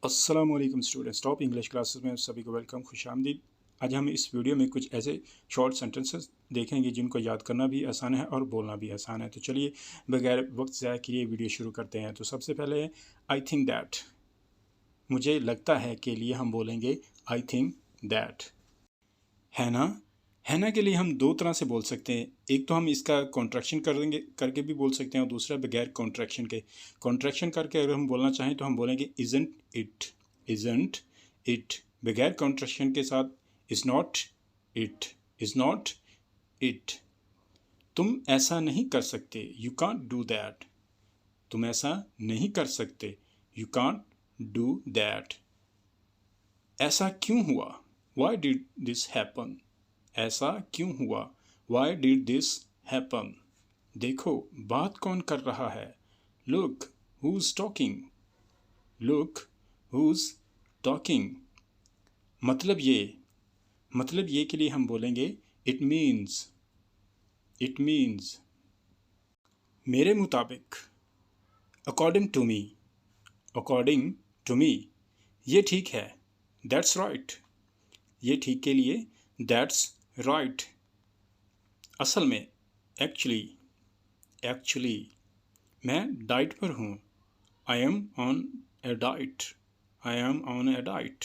अस्सलामुअलैकुम students, top English classes में सभी को वेलकम, खुशामदीद। आज हम इस वीडियो में कुछ ऐसे शॉर्ट सेंटेंसेस देखेंगे जिनको याद करना भी आसान है और बोलना भी आसान है। तो चलिए बगैर वक्त ज़ाया किए वीडियो शुरू करते हैं। तो सबसे पहले आई थिंक दैट, मुझे लगता है के लिए हम बोलेंगे आई थिंक दैट। है ना, है ना के लिए हम दो तरह से बोल सकते हैं। एक तो हम इसका कॉन्ट्रैक्शन कर देंगे, करके भी बोल सकते हैं, और दूसरा बगैर कॉन्ट्रैक्शन के। कॉन्ट्रैक्शन करके अगर हम बोलना चाहें तो हम बोलेंगे इज़न्ट इट, इज़न्ट इट। बगैर कॉन्ट्रैक्शन के साथ is not it, is not it. तुम ऐसा नहीं कर सकते, यू कांट डू दैट। तुम ऐसा नहीं कर सकते, यू कांट डू दैट। ऐसा क्यों हुआ, वाई डिड दिस हैपन। ऐसा क्यों हुआ, वाई डिड दिस हैपन। देखो बात कौन कर रहा है, look who's talking, look who's talking. मतलब ये के लिए हम बोलेंगे इट मीन्स, इट मीन्स। मेरे मुताबिक, according to me, according to me. ये ठीक है, दैट्स राइट। ये ठीक के लिए दैट्स राइट। असल में, एक्चुअली, एक्चुअली। मैं डाइट पर हूँ, I am on A diet, I am on A diet.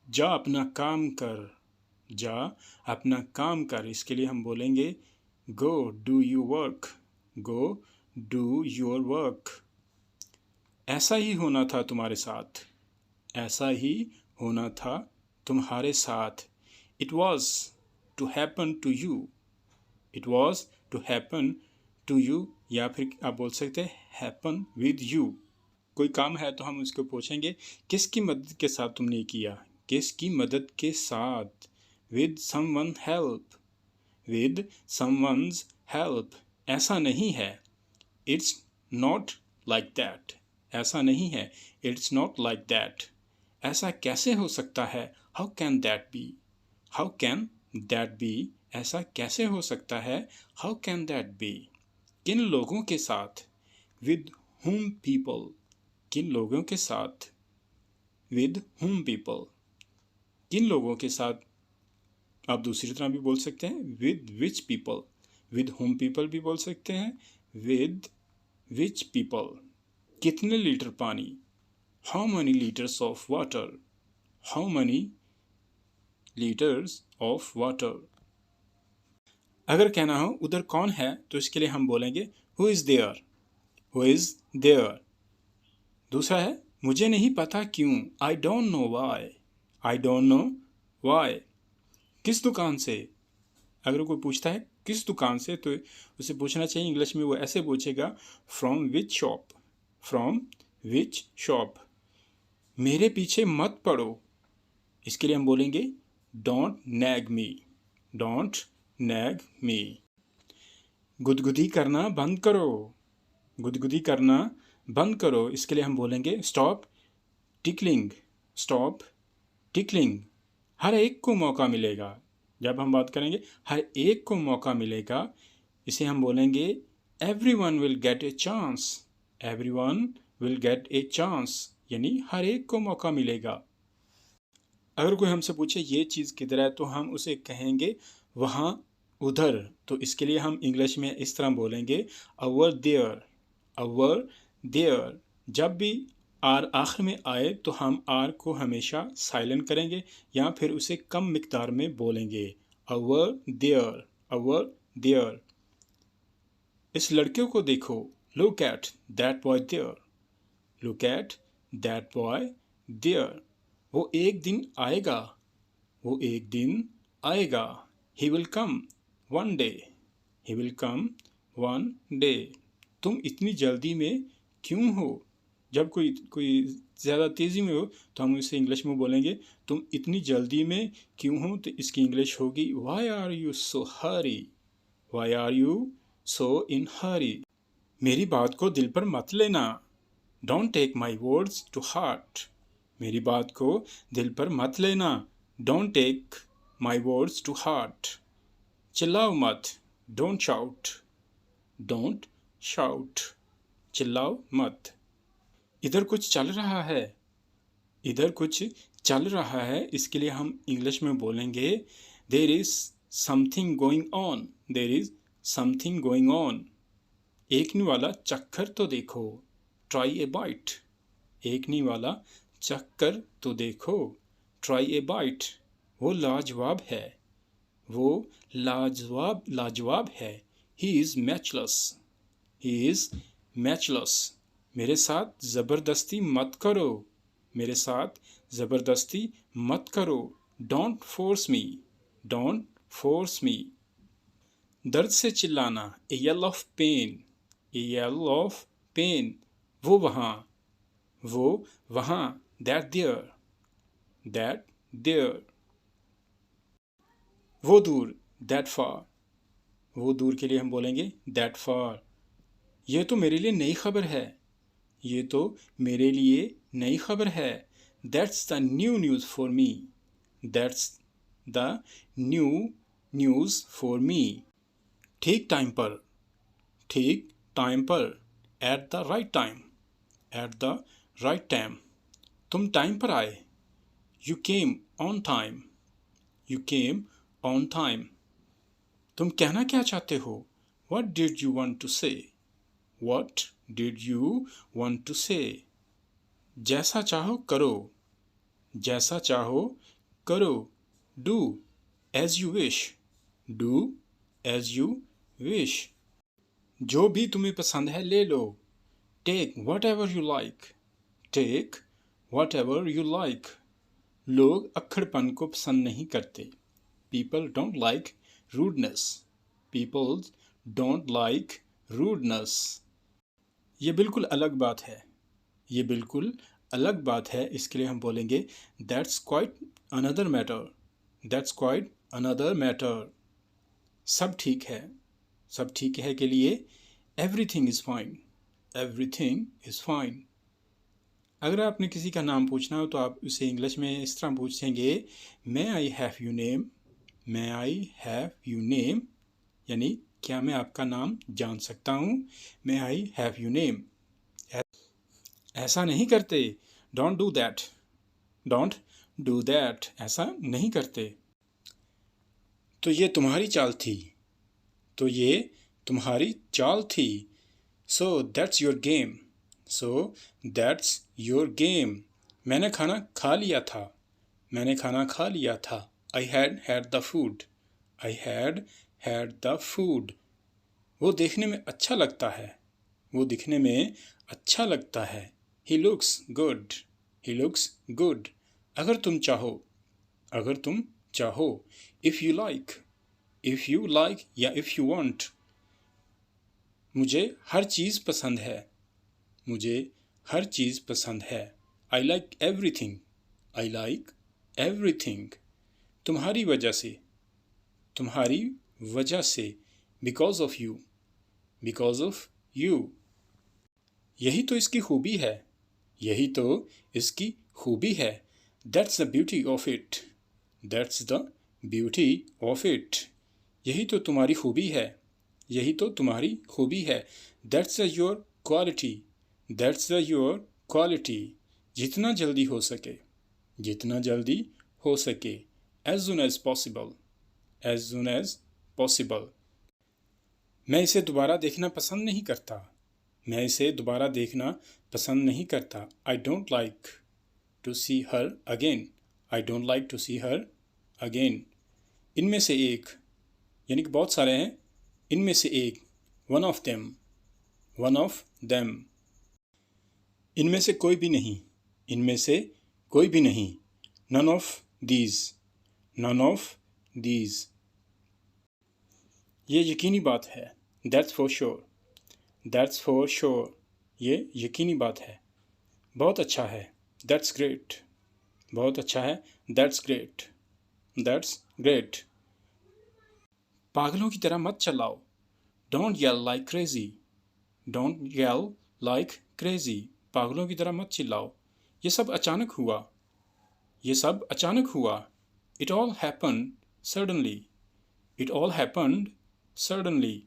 जा अपना काम कर, जा अपना काम कर। इसके लिए हम बोलेंगे go do you work, go do your work. ऐसा ही होना था तुम्हारे साथ, ऐसा ही होना था तुम्हारे साथ। It was to happen to you, it was to happen to you. या फिर आप बोल सकते हैं हैपन विद यू। कोई काम है तो हम उसको पूछेंगे किसकी मदद के साथ तुमने किया, किसकी मदद के साथ। With someone help, with someone's help. ऐसा नहीं है, इट्स नॉट लाइक दैट। ऐसा नहीं है, इट्स नॉट लाइक दैट। ऐसा कैसे हो सकता है, how can that be, how can that be. ऐसा कैसे हो सकता है, हाउ कैन दैट बी। किन लोगों के साथ, विद whom people। किन लोगों के साथ, विद whom people। किन लोगों के साथ आप दूसरी तरह भी बोल सकते हैं, with which people. With whom people भी बोल सकते हैं, विद विच पीपल। कितने लीटर पानी, how many liters of water, how many liters of water। अगर कहना हो उधर कौन है तो इसके लिए हम बोलेंगे who is there, who is there. दूसरा है मुझे नहीं पता क्यों, I don't know why, I don't know why. किस दुकान से, अगर कोई पूछता है किस दुकान से तो उसे पूछना चाहिए इंग्लिश में, वो ऐसे पूछेगा from which shop, from which shop. मेरे पीछे मत पड़ो, इसके लिए हम बोलेंगे don't nag me, don't nag me. गुदगुदी करना बंद करो, गुदगुदी करना बंद करो। इसके लिए हम बोलेंगे स्टॉप टिकलिंग, स्टॉप टिकलिंग। हर एक को मौका मिलेगा, जब हम बात करेंगे हर एक को मौका मिलेगा, इसे हम बोलेंगे everyone will get a chance, everyone will get a chance. यानी हर एक को मौका मिलेगा। अगर कोई हमसे पूछे ये चीज़ किधर है तो हम उसे कहेंगे वहाँ, उधर। तो इसके लिए हम इंग्लिश में इस तरह बोलेंगे ओवर देयर, ओवर देयर। जब भी आर आखिर में आए तो हम आर को हमेशा साइलेंट करेंगे या फिर उसे कम मिकदार में बोलेंगे, ओवर देयर, ओवर देयर। इस लड़के को देखो, look at that boy there, look at that boy there. वो एक दिन आएगा, वो एक दिन आएगा। He will come one day, he will come one day. तुम इतनी जल्दी में क्यों हो। जब कोई ज़्यादा तेज़ी में हो तो हम इसे इंग्लिश में बोलेंगे तुम इतनी जल्दी में क्यों हो। तो इसकी इंग्लिश होगी why are you so hurry, why are you so in hurry. मेरी बात को दिल पर मत लेना, don't take my words to heart. मेरी बात को दिल पर मत लेना, don't take my words to heart. चिल्लाओ मत, डोंट शाउट, डोंट शाउट। चिल्लाओ मत। इधर कुछ चल रहा है, इधर कुछ चल रहा है, इसके लिए हम इंग्लिश में बोलेंगे there is something going on, there is something going on. एकनी वाला चक्कर तो देखो, ट्राई ए बाइट। एकनी वाला चक्कर तो देखो, ट्राई ए बाइट। वो लाजवाब है, वो लाजवाब लाजवाब है। He is matchless, he is matchless. मेरे साथ ज़बरदस्ती मत करो, मेरे साथ ज़बरदस्ती मत करो। Don't force me, don't force me. दर्द से चिल्लाना, a yell of pain, a yell of pain. वो वहाँ, दैट देयर, दैट देयर। वो दूर, दैट फार। वो दूर के लिए हम बोलेंगे दैट फार। ये तो मेरे लिए नई खबर है, ये तो मेरे लिए नई खबर है। That's the new news for me, that's the new news for me. ठीक टाइम पर, ठीक टाइम पर, at the right time, at the right time. तुम टाइम पर आए, you came on time, you came on time. तुम कहना क्या चाहते हो, what did you want to say, what did you want to say. जैसा चाहो करो, जैसा चाहो करो। Do as you wish, do as you wish. जो भी तुम्हें पसंद है ले लो, take whatever you like, take whatever you like. लोग अक्खड़पन को पसंद नहीं करते, people don't like rudeness, people don't like rudeness. ये बिल्कुल अलग बात है, ये बिल्कुल अलग बात है, इसके लिए हम बोलेंगे that's quite another matter, that's quite another matter. सब ठीक है, सब ठीक है के लिए everything is fine, everything is fine. अगर आपने किसी का नाम पूछना हो तो आप उसे इंग्लिश में इस तरह पूछेंगे, may I have you name, may I have you name, यानी क्या मैं आपका नाम जान सकता हूँ, may I have you name. ऐसा नहीं करते, don't do that, don't do that, ऐसा नहीं करते। तो ये तुम्हारी चाल थी, तो ये तुम्हारी चाल थी। So that's your game, so that's your game. मैंने खाना खा लिया था, मैंने खाना खा लिया था। I had had the food, I had had the food. वो देखने में अच्छा लगता है, वो दिखने में अच्छा लगता है। He looks good, he looks good. अगर तुम चाहो, अगर तुम चाहो। If you like, if you like या इफ़ यू वांट। मुझे हर चीज़ पसंद है, मुझे हर चीज़ पसंद है। I like everything, I like everything. तुम्हारी वजह से, तुम्हारी वजह से। Because of you, because of you. यही तो इसकी खूबी है, यही तो इसकी खूबी है। That's the beauty of it, that's the beauty of it. यही तो तुम्हारी खूबी है, यही तो तुम्हारी खूबी है। That's the your quality, that's the your quality. जितना जल्दी हो सके, जितना जल्दी हो सके। As soon as possible, as soon as possible. मैं इसे दोबारा देखना पसंद नहीं करता, मैं इसे दोबारा देखना पसंद नहीं करता। I don't like to see her again, I don't like to see her again. इनमें से एक, यानी कि बहुत सारे हैं, इनमें से एक। One of them, one of them. इनमें से कोई भी नहीं, इनमें से कोई भी नहीं। None of these, none of these. ये यकीनी बात है, that's for sure, that's for sure. ये यकीनी बात है। बहुत अच्छा है, दैट्स ग्रेट, बहुत अच्छा है, दैट्स ग्रेट, दैट्स ग्रेट। पागलों की तरह मत चलाओ, don't yell like crazy, don't yell like crazy. पागलों की तरह मत चिल्लाओ। ये सब अचानक हुआ, ये सब अचानक हुआ। It all happened suddenly, it all happened suddenly.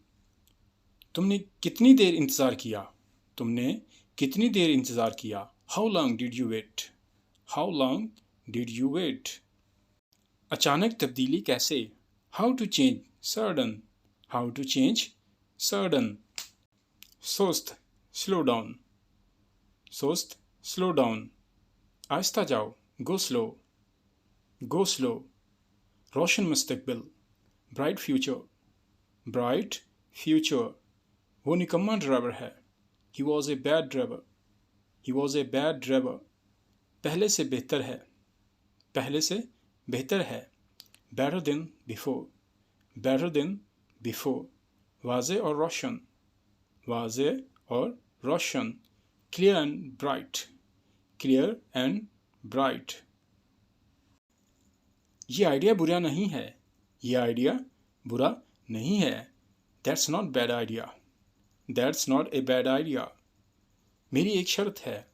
तुमने कितनी देर इंतज़ार किया, तुमने कितनी देर इंतज़ार किया। How long did you wait, How long did you wait? अचानक तब्दीली कैसे? How to change? Sudden. How to change? Sudden. सुस्त, slow down. सुस्त, slow down. आहिस्ता जाओ, go slow. Go slow. रोशन मुस्तकबिल, bright future. Bright future. वो निकम्मा ड्राइवर है. He was a bad driver. He was a bad driver. पहले से बेहतर है. पहले से बेहतर है. Better than before. Better than before. वाज़े और रोशन. वाज़े और रोशन. Clear and bright. Clear and bright. ये आइडिया बुरा नहीं है. ये आइडिया बुरा नहीं है. That's not bad idea. That's not a bad idea. मेरी एक शर्त है.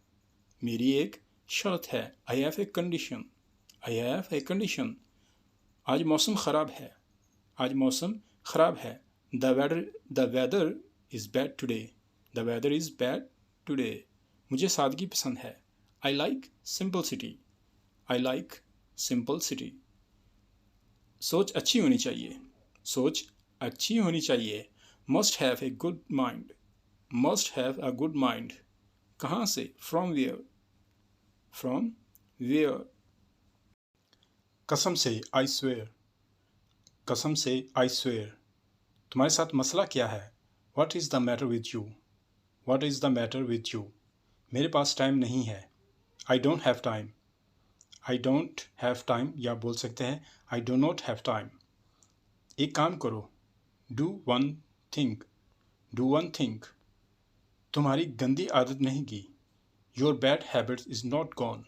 मेरी एक शर्त है. I have a condition. I have a condition. आज मौसम ख़राब है. आज मौसम ख़राब है. The weather is bad today. The weather is bad today. मुझे सादगी पसंद है. I like simplicity. I like simplicity. सोच अच्छी होनी चाहिए. सोच अच्छी होनी चाहिए. Must have a good mind. Must have a good mind. कहाँ से? From where? From where? कसम से, I swear. कसम से, I swear. तुम्हारे साथ मसला क्या है? What is the matter with you? What is the matter with you? मेरे पास टाइम नहीं है. I don't have time. I don't have time. या बोल सकते हैं I do not have time. एक काम करो. Do one thing. Do one thing. तुम्हारी गंदी आदत नहीं गई. Your bad habit is not gone.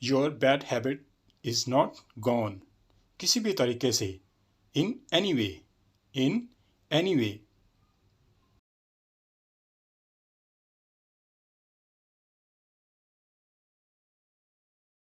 Your bad habit is not gone. किसी भी तरीके से. In any way. In any way.